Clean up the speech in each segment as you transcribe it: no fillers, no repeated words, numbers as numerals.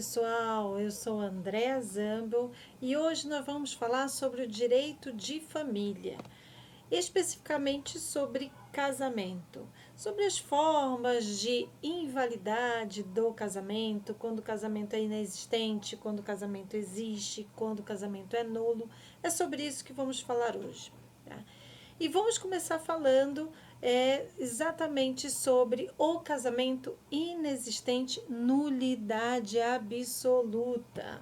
pessoal, eu sou Andréa Zambel e hoje nós vamos falar sobre o direito de família, especificamente sobre casamento, sobre as formas de invalidade do casamento, quando o casamento é inexistente, quando o casamento existe, quando o casamento é nulo. É sobre isso que vamos falar hoje. Tá? E vamos começar falando exatamente sobre o casamento inexistente, nulidade absoluta.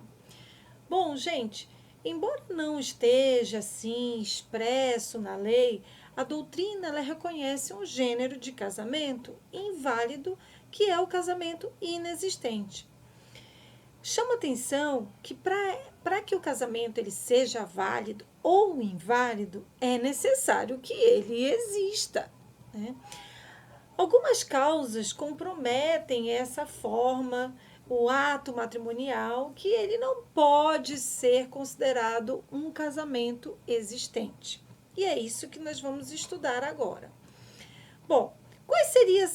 Bom, gente, embora não esteja assim expresso na lei, a doutrina ela reconhece um gênero de casamento inválido que é o casamento inexistente. Chama atenção que para que o casamento ele seja válido ou inválido, é necessário que ele exista. Né? Algumas causas comprometem essa forma, o ato matrimonial, que ele não pode ser considerado um casamento existente. E é isso que nós vamos estudar agora. Bom, quais seriam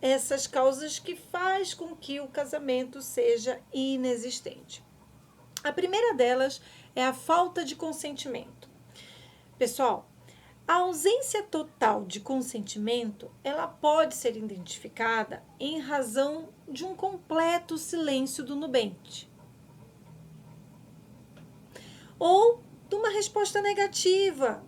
essas causas que faz com que o casamento seja inexistente? A primeira delas é a falta de consentimento. Pessoal, a ausência total de consentimento, ela pode ser identificada em razão de um completo silêncio do nubente ou de uma resposta negativa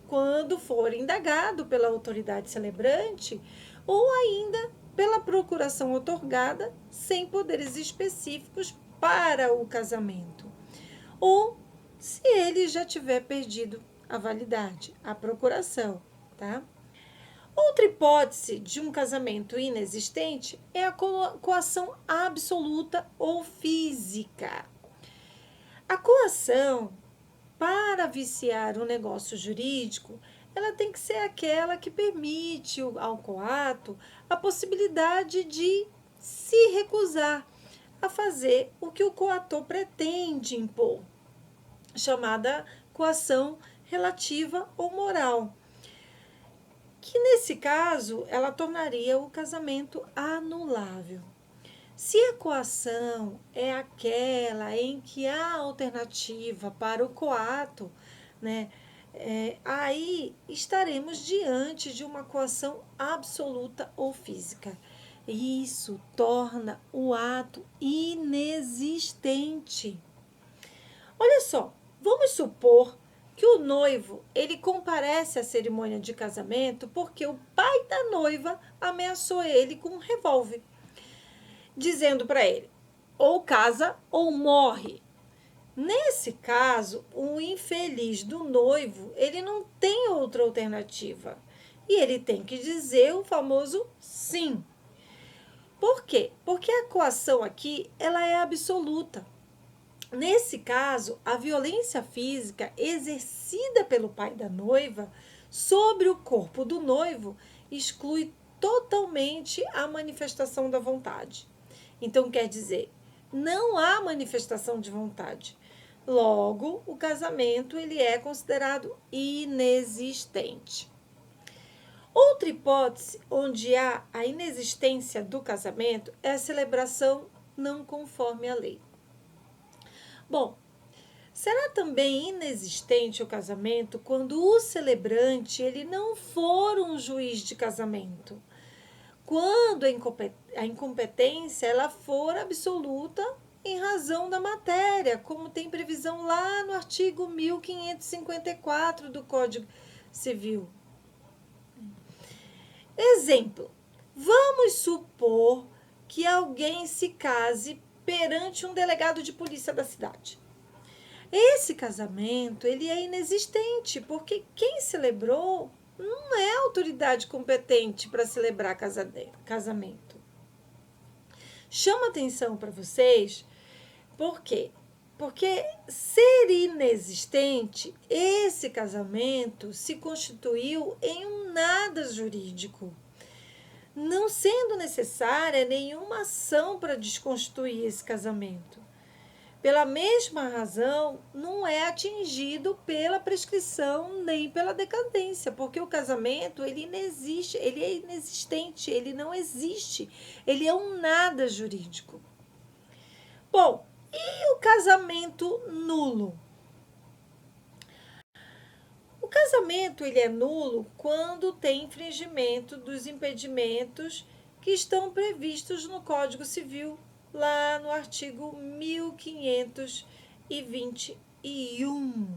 quando for indagado pela autoridade celebrante ou ainda pela procuração otorgada sem poderes específicos para o casamento, ou se ele já tiver perdido a validade, a procuração, tá? Outra hipótese de um casamento inexistente é a coação absoluta ou física. A coação, para viciar o negócio jurídico, ela tem que ser aquela que permite ao coato a possibilidade de se recusar a fazer o que o coator pretende impor, chamada coação relativa ou moral, que nesse caso ela tornaria o casamento anulável. Se a coação é aquela em que há alternativa para o coato, né, aí estaremos diante de uma coação absoluta ou física. Isso torna o ato inexistente. Olha só, vamos supor que o noivo ele comparece à cerimônia de casamento porque o pai da noiva ameaçou ele com um revólver, dizendo para ele: ou casa ou morre. Nesse caso, o infeliz do noivo ele não tem outra alternativa e ele tem que dizer o famoso sim. Por quê? Porque a coação aqui ela é absoluta. Nesse caso, a violência física exercida pelo pai da noiva sobre o corpo do noivo exclui totalmente a manifestação da vontade. Então, quer dizer, não há manifestação de vontade. Logo, o casamento ele é considerado inexistente. Outra hipótese onde há a inexistência do casamento é a celebração não conforme a lei. Bom, será também inexistente o casamento quando o celebrante ele não for um juiz de casamento, quando a incompetência ela for absoluta em razão da matéria, como tem previsão lá no artigo 1554 do Código Civil. Exemplo, vamos supor que alguém se case perante um delegado de polícia da cidade. Esse casamento ele é inexistente, porque quem celebrou não é autoridade competente para celebrar casamento. Chama atenção para vocês, por quê? Porque ser inexistente, esse casamento se constituiu em um nada jurídico, não sendo necessária nenhuma ação para desconstituir esse casamento. Pela mesma razão, não é atingido pela prescrição nem pela decadência, porque o casamento ele inexiste, ele é inexistente, ele não existe, ele é um nada jurídico. Bom, e o casamento nulo? O casamento ele é nulo quando tem infringimento dos impedimentos que estão previstos no Código Civil, lá no artigo 1521,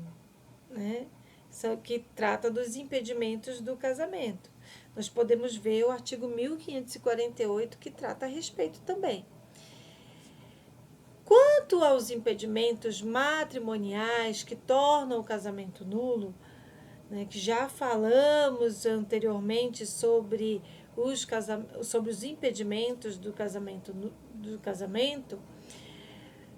né? Isso que trata dos impedimentos do casamento. Nós podemos ver o artigo 1548, que trata a respeito também. Quanto aos impedimentos matrimoniais que tornam o casamento nulo, né, que já falamos anteriormente sobre os impedimentos do casamento,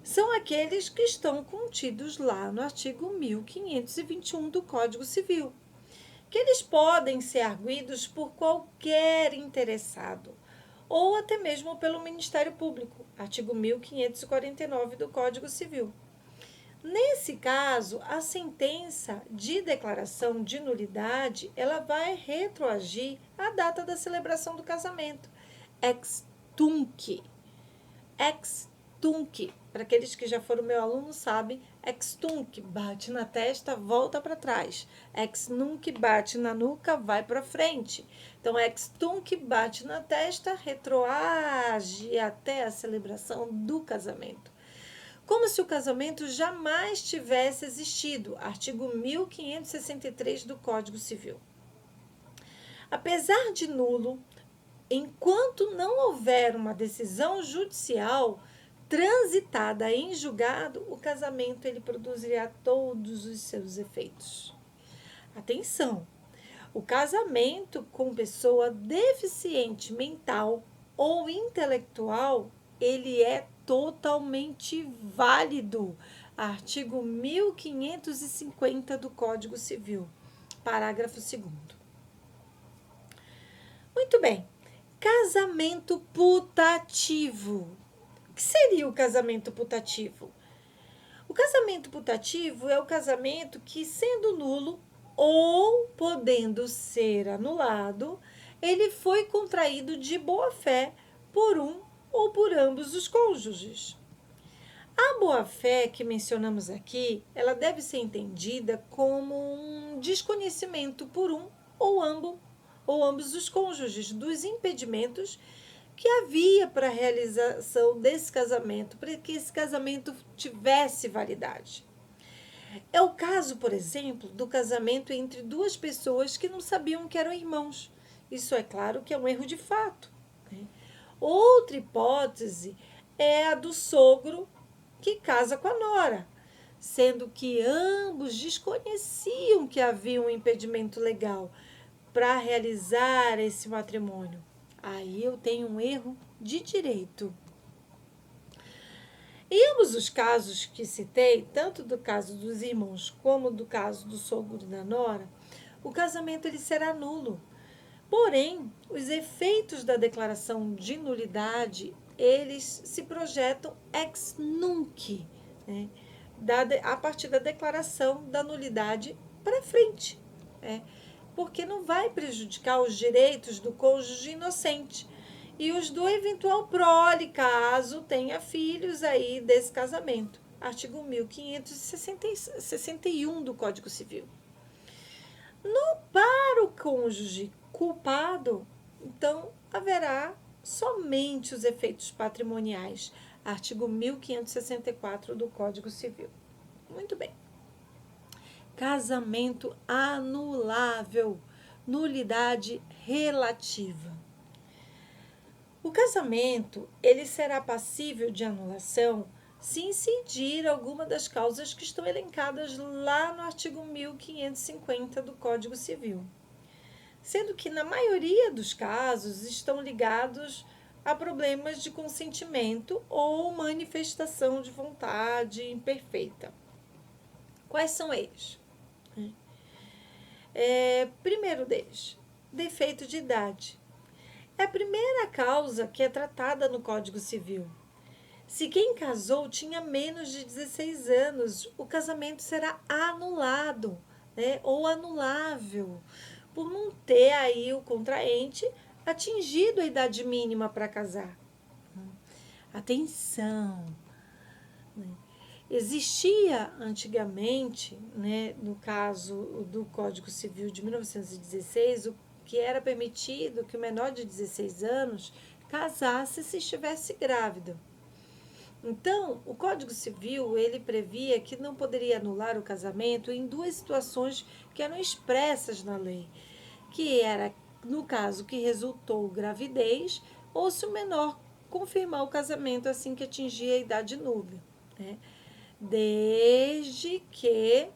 são aqueles que estão contidos lá no artigo 1521 do Código Civil, que eles podem ser arguidos por qualquer interessado, ou até mesmo pelo Ministério Público, artigo 1549 do Código Civil. Nesse caso, a sentença de declaração de nulidade, ela vai retroagir à data da celebração do casamento, ex tunc. Ex tunc, para aqueles que já foram meu aluno sabem, ex tunc, bate na testa, volta para trás. Ex nunc, bate na nuca, vai para frente. Então, ex tunc, bate na testa, retroage até a celebração do casamento. Como se o casamento jamais tivesse existido, artigo 1563 do Código Civil. Apesar de nulo, enquanto não houver uma decisão judicial transitada em julgado, o casamento ele produzirá todos os seus efeitos. Atenção! O casamento com pessoa deficiente mental ou intelectual, ele é totalmente válido. Artigo 1550 do Código Civil, parágrafo 2º. Muito bem. Casamento putativo. O que seria o casamento putativo? O casamento putativo é o casamento que, sendo nulo ou podendo ser anulado, ele foi contraído de boa-fé por um ou por ambos os cônjuges. A boa-fé que mencionamos aqui, ela deve ser entendida como um desconhecimento por um ou ambos os cônjuges dos impedimentos que havia para a realização desse casamento, para que esse casamento tivesse validade. É o caso, por exemplo, do casamento entre duas pessoas que não sabiam que eram irmãos. Isso é claro que é um erro de fato, né? Outra hipótese é a do sogro que casa com a nora, sendo que ambos desconheciam que havia um impedimento legal para realizar esse matrimônio. Aí eu tenho um erro de direito. Em ambos os casos que citei, tanto do caso dos irmãos como do caso do sogro e da nora, o casamento ele será nulo. Porém, os efeitos da declaração de nulidade, eles se projetam ex nunc, né? A partir da declaração da nulidade para frente, né? Porque não vai prejudicar os direitos do cônjuge inocente e os do eventual prole, caso tenha filhos aí desse casamento. Artigo 1561 do Código Civil. Para o cônjuge culpado, então haverá somente os efeitos patrimoniais. Artigo 1564 do Código Civil. Muito bem. Casamento anulável, nulidade relativa. O casamento, ele será passível de anulação se incidir alguma das causas que estão elencadas lá no artigo 1550 do Código Civil, sendo que na maioria dos casos estão ligados a problemas de consentimento ou manifestação de vontade imperfeita. Quais são eles? Primeiro deles, defeito de idade. É a primeira causa que é tratada no Código Civil. Se quem casou tinha menos de 16 anos, o casamento será anulado, né, ou anulável, por não ter aí o contraente atingido a idade mínima para casar. Atenção! Existia antigamente, né, no caso do Código Civil de 1916, o que era permitido que o menor de 16 anos casasse se estivesse grávido. Então, o Código Civil, ele previa que não poderia anular o casamento em duas situações que eram expressas na lei, que era no caso que resultou gravidez ou se o menor confirmar o casamento assim que atingir a idade núbia, né? Desde que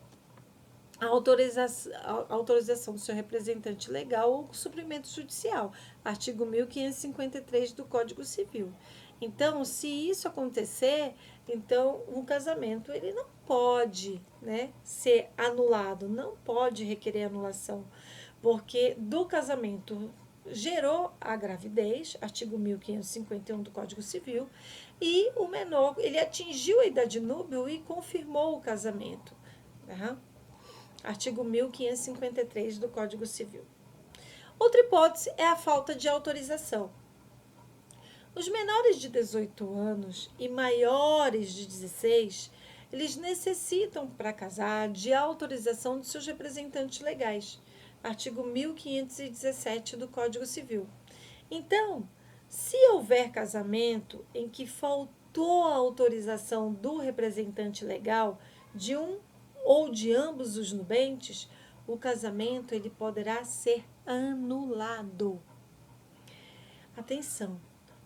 a autorização do seu representante legal ou suprimento judicial, artigo 1553 do Código Civil. Então, se isso acontecer, então um casamento ele não pode, né, ser anulado, não pode requerer anulação, porque do casamento gerou a gravidez, artigo 1551 do Código Civil, e o menor, ele atingiu a idade núbil e confirmou o casamento, né? Artigo 1553 do Código Civil. Outra hipótese é a falta de autorização. Os menores de 18 anos e maiores de 16, eles necessitam para casar de autorização de seus representantes legais. Artigo 1517 do Código Civil. Então, se houver casamento em que faltou a autorização do representante legal de um ou de ambos os nubentes, o casamento ele poderá ser anulado. Atenção!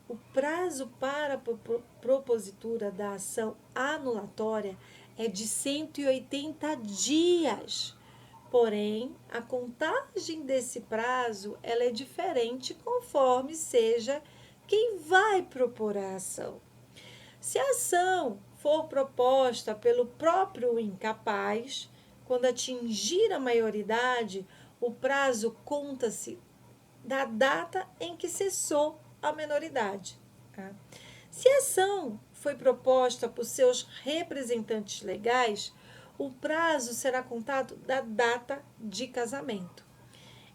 O prazo para a propositura da ação anulatória é de 180 dias. Porém, a contagem desse prazo ela é diferente conforme seja quem vai propor a ação. Se a ação for proposta pelo próprio incapaz, quando atingir a maioridade, o prazo conta-se da data em que cessou a menoridade. Tá? Se a ação foi proposta por seus representantes legais, o prazo será contado da data de casamento.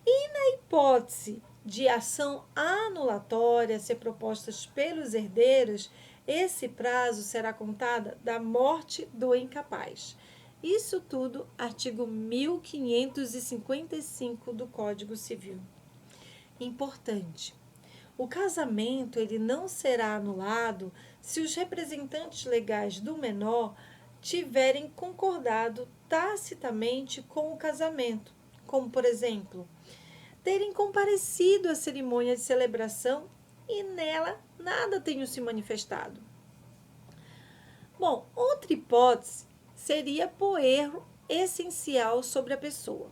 E na hipótese de ação anulatória ser proposta pelos herdeiros, esse prazo será contado da morte do incapaz. Isso tudo, artigo 1555 do Código Civil. Importante. O casamento ele não será anulado se os representantes legais do menor tiverem concordado tacitamente com o casamento, como, por exemplo, terem comparecido à cerimônia de celebração e nela nada tenha se manifestado. Bom, outra hipótese seria por erro essencial sobre a pessoa.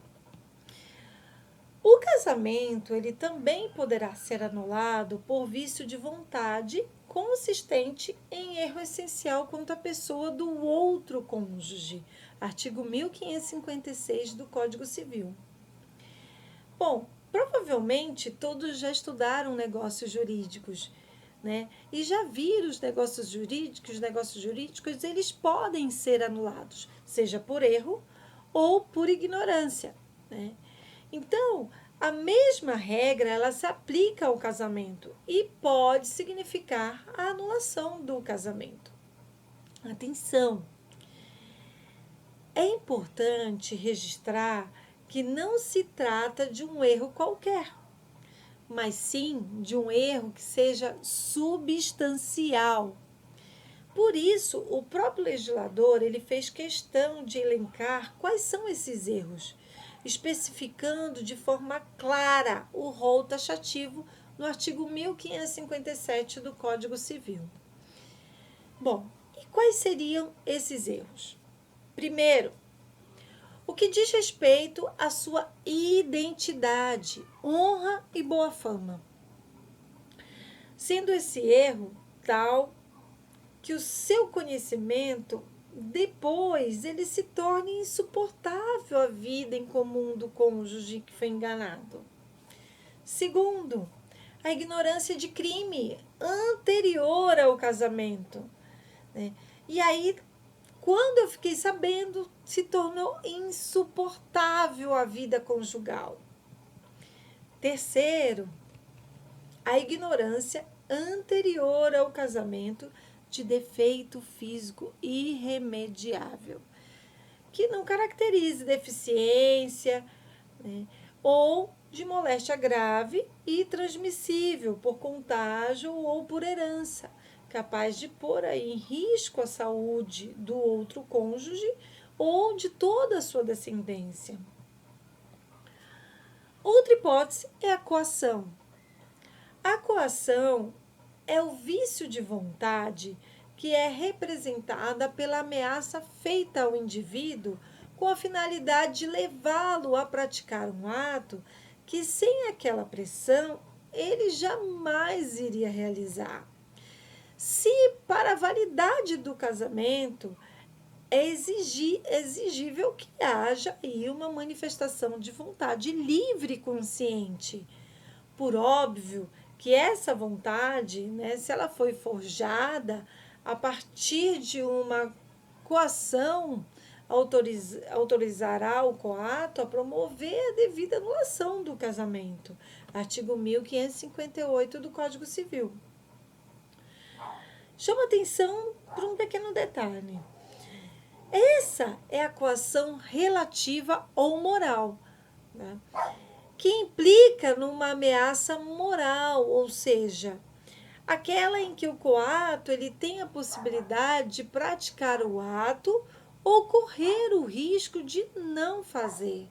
O casamento ele também poderá ser anulado por vício de vontade consistente em erro essencial quanto à pessoa do outro cônjuge, artigo 1556 do Código Civil. Bom, provavelmente todos já estudaram negócios jurídicos, né? E já viram os negócios jurídicos, eles podem ser anulados, seja por erro ou por ignorância, né? Então, a mesma regra ela se aplica ao casamento e pode significar a anulação do casamento. Atenção! É importante registrar que não se trata de um erro qualquer, mas sim de um erro que seja substancial. Por isso, o próprio legislador ele fez questão de elencar quais são esses erros, especificando de forma clara o rol taxativo no artigo 1557 do Código Civil. Bom, e quais seriam esses erros? Primeiro, o que diz respeito à sua identidade, honra e boa fama. Sendo esse erro tal que o seu conhecimento depois ele se torne insuportável a vida em comum do cônjuge que foi enganado. Segundo, a ignorância de crime anterior ao casamento, né? E aí, quando eu fiquei sabendo, se tornou insuportável a vida conjugal. Terceiro, a ignorância anterior ao casamento de defeito físico irremediável, que não caracterize deficiência, né, ou de moléstia grave e transmissível por contágio ou por herança, capaz de pôr em risco a saúde do outro cônjuge ou de toda a sua descendência. Outra hipótese é a coação. A coação é o vício de vontade que é representada pela ameaça feita ao indivíduo com a finalidade de levá-lo a praticar um ato que, sem aquela pressão, ele jamais iria realizar. Se, para a validade do casamento, é exigível que haja aí uma manifestação de vontade livre e consciente. Por óbvio que essa vontade, né, se ela foi forjada a partir de uma coação, autorizará o coato a promover a devida anulação do casamento. Artigo 1558 do Código Civil. Chama atenção para um pequeno detalhe. Essa é a coação relativa ou moral, né, que implica numa ameaça moral, ou seja, aquela em que o coato ele tem a possibilidade de praticar o ato ou correr o risco de não fazer.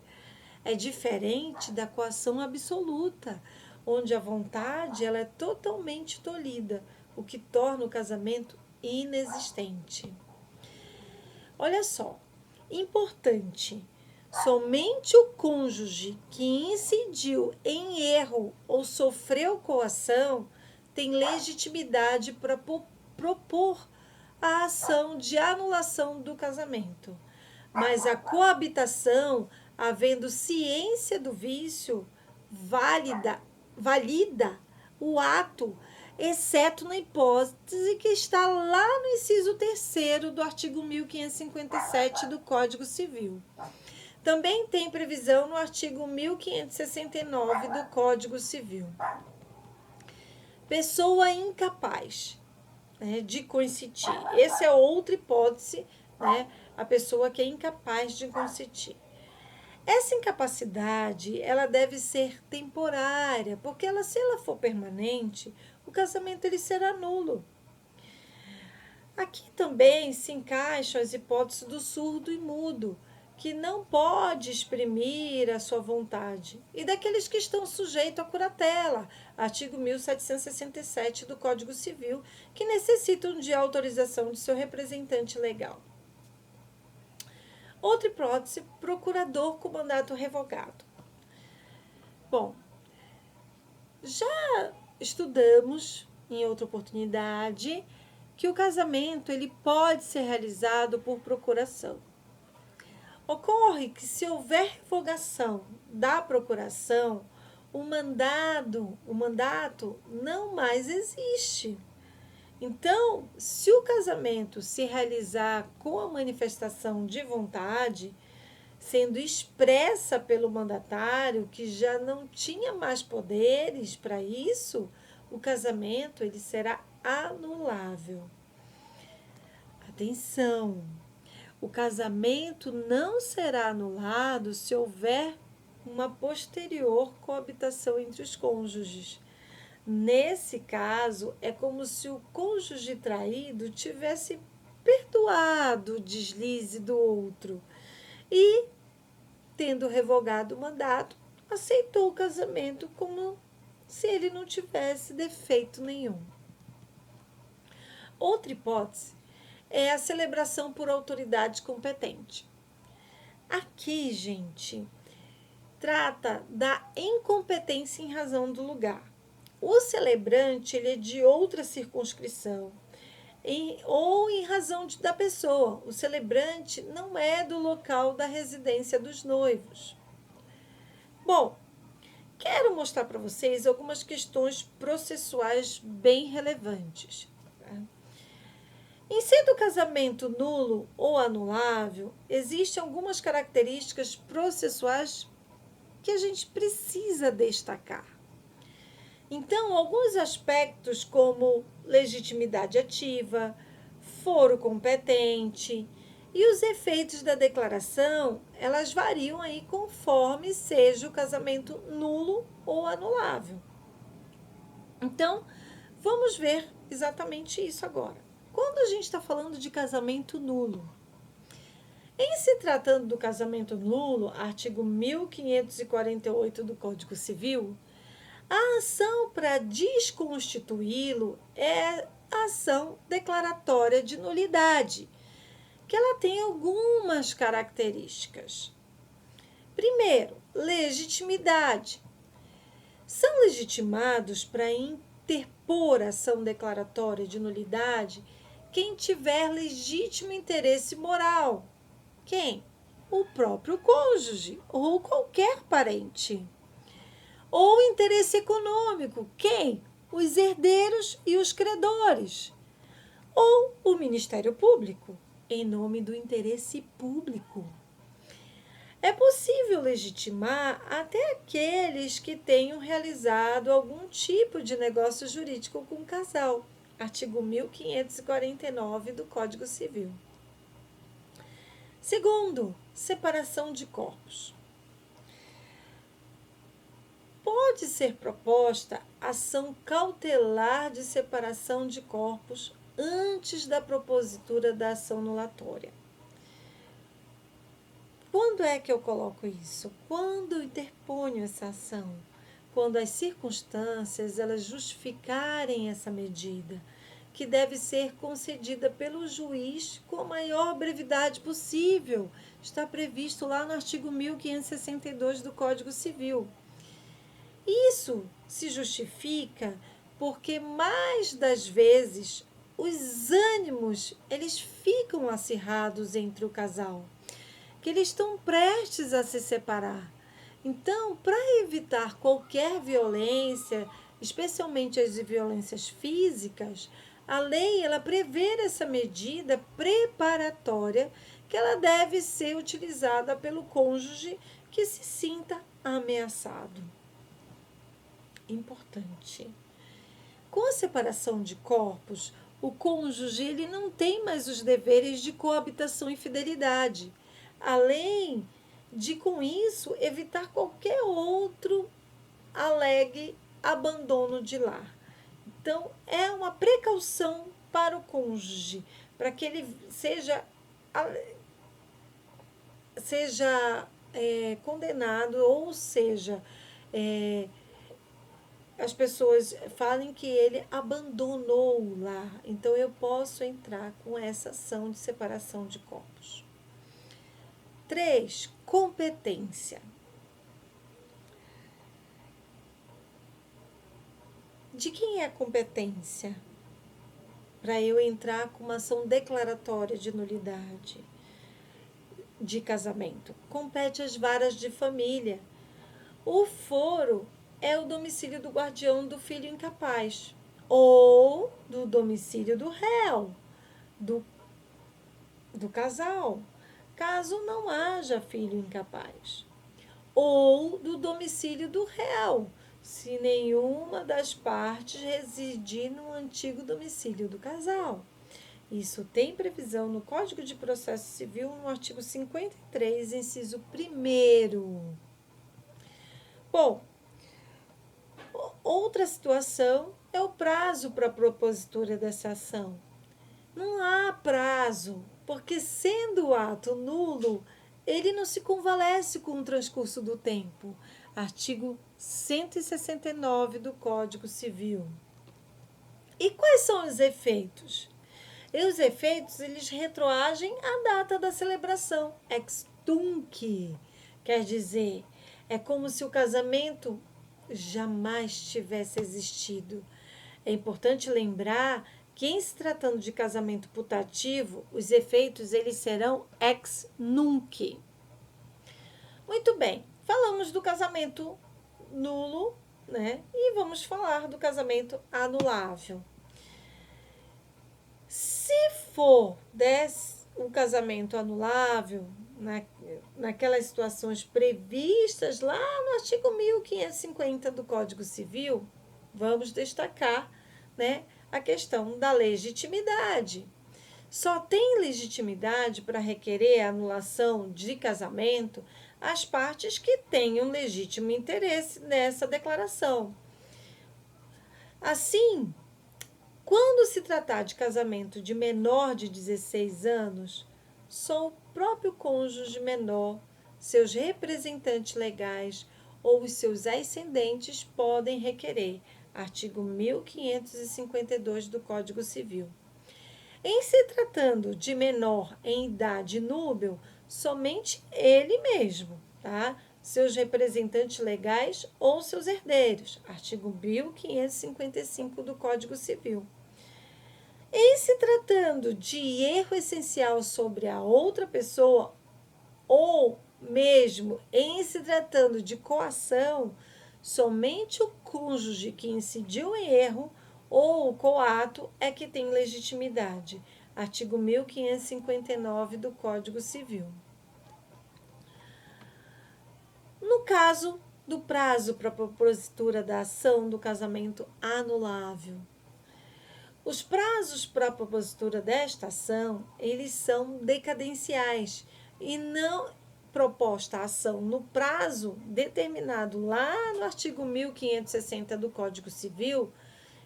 É diferente da coação absoluta, onde a vontade ela é totalmente tolhida, o que torna o casamento inexistente. Olha só, importante, somente o cônjuge que incidiu em erro ou sofreu coação tem legitimidade para propor a ação de anulação do casamento. Mas a coabitação, havendo ciência do vício, valida o ato, exceto na hipótese que está lá no inciso 3º do artigo 1557 do Código Civil. Também tem previsão no artigo 1569 do Código Civil. Pessoa incapaz, né, de consentir. Essa é outra hipótese, né, a pessoa que é incapaz de consentir. Essa incapacidade, ela deve ser temporária, porque se ela for permanente, o casamento ele será nulo. Aqui também se encaixam as hipóteses do surdo e mudo, que não pode exprimir a sua vontade, e daqueles que estão sujeitos à curatela, artigo 1767 do Código Civil, que necessitam de autorização de seu representante legal. Outra hipótese, procurador com mandato revogado. Bom, já estudamos em outra oportunidade que o casamento ele pode ser realizado por procuração. Ocorre que se houver revogação da procuração, o mandato não mais existe. Então, se o casamento se realizar com a manifestação de vontade, sendo expressa pelo mandatário, que já não tinha mais poderes para isso, o casamento ele será anulável. Atenção! O casamento não será anulado se houver uma posterior coabitação entre os cônjuges. Nesse caso, é como se o cônjuge traído tivesse perdoado o deslize do outro e, tendo revogado o mandato, aceitou o casamento como se ele não tivesse defeito nenhum. Outra hipótese é a celebração por autoridade competente. Aqui, gente, trata da incompetência em razão do lugar. O celebrante ele é de outra circunscrição ou em razão da pessoa. O celebrante não é do local da residência dos noivos. Bom, quero mostrar para vocês algumas questões processuais bem relevantes. Em sendo o casamento nulo ou anulável, existem algumas características processuais que a gente precisa destacar. Então, alguns aspectos como legitimidade ativa, foro competente. E os efeitos da declaração, elas variam aí conforme seja o casamento nulo ou anulável. Então, vamos ver exatamente isso agora. Quando a gente está falando de casamento nulo, em se tratando do casamento nulo, artigo 1548 do Código Civil, a ação para desconstituí-lo é a ação declaratória de nulidade, que ela tem algumas características. Primeiro, legitimidade. São legitimados para interpor ação declaratória de nulidade quem tiver legítimo interesse moral. Quem? O próprio cônjuge ou qualquer parente. Ou interesse econômico. Quem? Os herdeiros e os credores. Ou o Ministério Público, em nome do interesse público. É possível legitimar até aqueles que tenham realizado algum tipo de negócio jurídico com o casal. Artigo 1549 do Código Civil. Segundo, separação de corpos. Pode ser proposta ação cautelar de separação de corpos antes da propositura da ação nulatória. Quando é que eu coloco isso? Quando eu interponho essa ação? Quando as circunstâncias elas justificarem essa medida, que deve ser concedida pelo juiz com a maior brevidade possível. Está previsto lá no artigo 1562 do Código Civil. Isso se justifica porque mais das vezes os ânimos eles ficam acirrados entre o casal, que eles estão prestes a se separar. Então, para evitar qualquer violência, especialmente as violências físicas, a lei ela prevê essa medida preparatória que ela deve ser utilizada pelo cônjuge que se sinta ameaçado. Importante. Com a separação de corpos, o cônjuge ele não tem mais os deveres de coabitação e fidelidade, além de, com isso, evitar qualquer outro alegue abandono de lar. Então, é uma precaução para o cônjuge, para que ele seja condenado, ou seja, as pessoas falem que ele abandonou o lar. Então, eu posso entrar com essa ação de separação de corpos. 3. Competência. De quem é a competência para eu entrar com uma ação declaratória de nulidade de casamento? Compete às varas de família. O foro é o domicílio do guardião do filho incapaz ou do domicílio do réu, do casal, caso não haja filho incapaz, ou do domicílio do réu, se nenhuma das partes residir no antigo domicílio do casal. Isso tem previsão no Código de Processo Civil, no artigo 53, inciso 1º. Bom, outra situação é o prazo para a propositura dessa ação. Não há prazo, porque sendo o ato nulo, ele não se convalesce com o transcurso do tempo. Artigo 169 do Código Civil. E quais são os efeitos? E os efeitos, eles retroagem à data da celebração, ex tunc, quer dizer, é como se o casamento jamais tivesse existido. É importante lembrar que, em se tratando de casamento putativo, os efeitos eles serão ex nunc. Muito bem, falamos do casamento nulo, né? E vamos falar do casamento anulável. Se for um casamento anulável, naquelas situações previstas lá no artigo 1550 do Código Civil, vamos destacar, né, a questão da legitimidade. Só tem legitimidade para requerer a anulação de casamento as partes que tenham legítimo interesse nessa declaração. Assim, quando se tratar de casamento de menor de 16 anos, só o próprio cônjuge menor, seus representantes legais ou os seus ascendentes podem requerer. Artigo 1552 do Código Civil. Em se tratando de menor em idade núbil, somente ele mesmo, tá? Seus representantes legais ou seus herdeiros. Artigo 1555 do Código Civil. Em se tratando de erro essencial sobre a outra pessoa, ou mesmo em se tratando de coação, somente o cônjuge que incidiu em erro ou o coato é que tem legitimidade. Artigo 1559 do Código Civil. No caso do prazo para a propositura da ação do casamento anulável, os prazos para a propositura desta ação, eles são decadenciais e não proposta a ação no prazo determinado lá no artigo 1560 do Código Civil,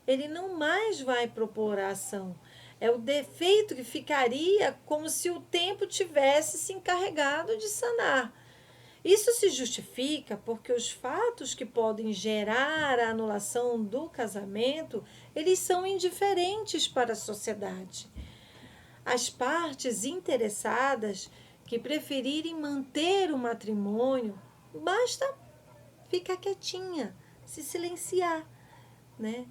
ele não mais vai propor a ação. É o defeito que ficaria como se o tempo tivesse se encarregado de sanar. Isso se justifica porque os fatos que podem gerar a anulação do casamento, eles são indiferentes para a sociedade. As partes interessadas que preferirem manter o matrimônio, basta ficar quietinha, se silenciar, né?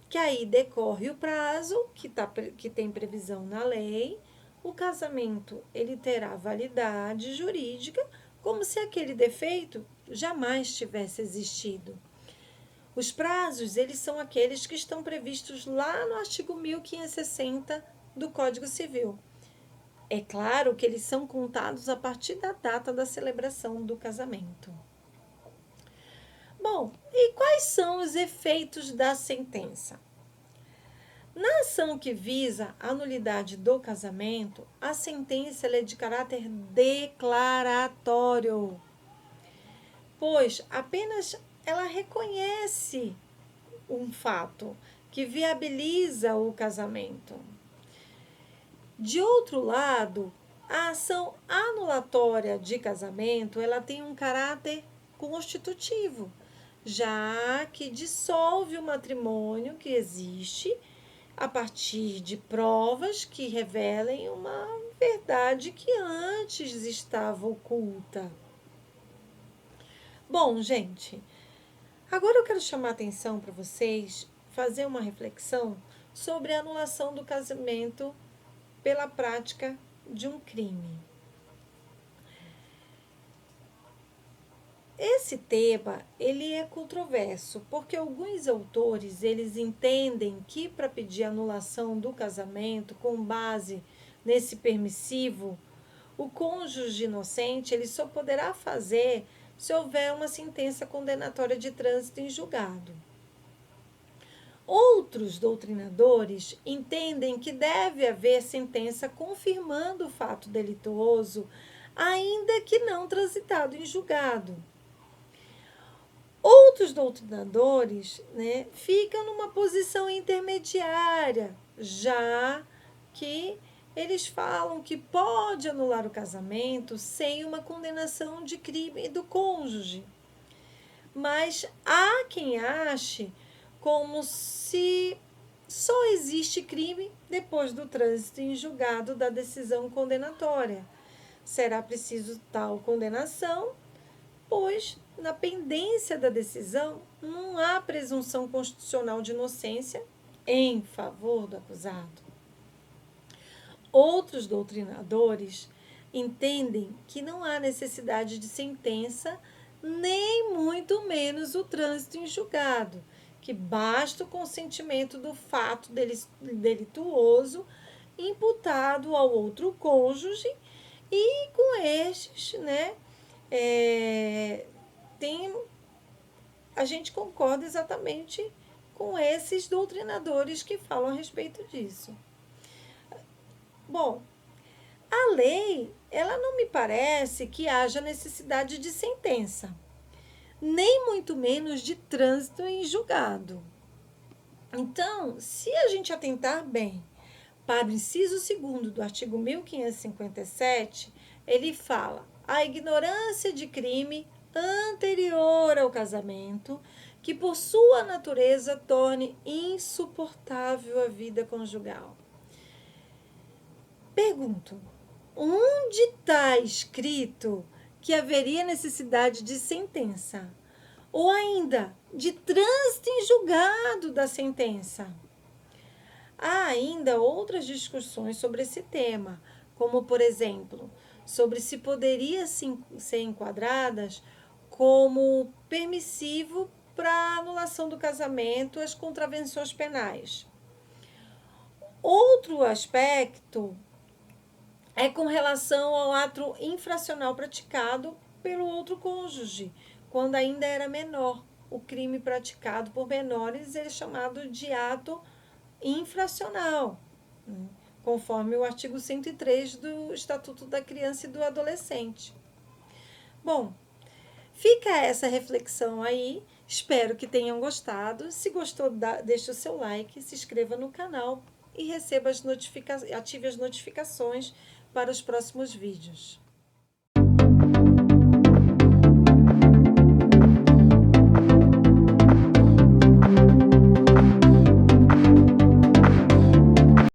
Que aí decorre o prazo que tem previsão na lei, o casamento ele terá validade jurídica, como se aquele defeito jamais tivesse existido. Os prazos, eles são aqueles que estão previstos lá no artigo 1560 do Código Civil. É claro que eles são contados a partir da data da celebração do casamento. Bom, e quais são os efeitos da sentença? Na ação que visa a nulidade do casamento, a sentença é de caráter declaratório, pois apenas ela reconhece um fato que viabiliza o casamento. De outro lado, a ação anulatória de casamento, ela tem um caráter constitutivo, já que dissolve o matrimônio que existe a partir de provas que revelem uma verdade que antes estava oculta. Bom, gente, agora eu quero chamar a atenção para vocês, fazer uma reflexão sobre a anulação do casamento pela prática de um crime. Esse tema, ele é controverso, porque alguns autores, eles entendem que para pedir anulação do casamento com base nesse permissivo, o cônjuge inocente, ele só poderá fazer se houver uma sentença condenatória de trânsito em julgado. Outros doutrinadores entendem que deve haver sentença confirmando o fato delituoso, ainda que não transitado em julgado. Outros doutrinadores, ficam numa posição intermediária, já que eles falam que pode anular o casamento sem uma condenação de crime do cônjuge. Mas há quem ache como se só existe crime depois do trânsito em julgado da decisão condenatória. Será preciso tal condenação, pois, na pendência da decisão, não há presunção constitucional de inocência em favor do acusado. Outros doutrinadores entendem que não há necessidade de sentença, nem muito menos o trânsito em julgado, que basta o consentimento do fato delituoso imputado ao outro cônjuge e com estes, a gente concorda exatamente com esses doutrinadores que falam a respeito disso. Bom, a lei, ela não me parece que haja necessidade de sentença, nem muito menos de trânsito em julgado. Então, se a gente atentar bem para o inciso 2º do artigo 1557, ele fala: a ignorância de crime anterior ao casamento, que por sua natureza torne insuportável a vida conjugal. Pergunto: onde está escrito que haveria necessidade de sentença? Ou ainda, de trânsito em julgado da sentença? Há ainda outras discussões sobre esse tema, como, por exemplo, sobre se poderia ser enquadradas como permissivo para anulação do casamento as contravenções penais. Outro aspecto é com relação ao ato infracional praticado pelo outro cônjuge, quando ainda era menor. O crime praticado por menores é chamado de ato infracional, conforme o artigo 103 do Estatuto da Criança e do Adolescente. Bom, fica essa reflexão aí. Espero que tenham gostado. Se gostou, deixe o seu like, se inscreva no canal e receba ative as notificações para os próximos vídeos.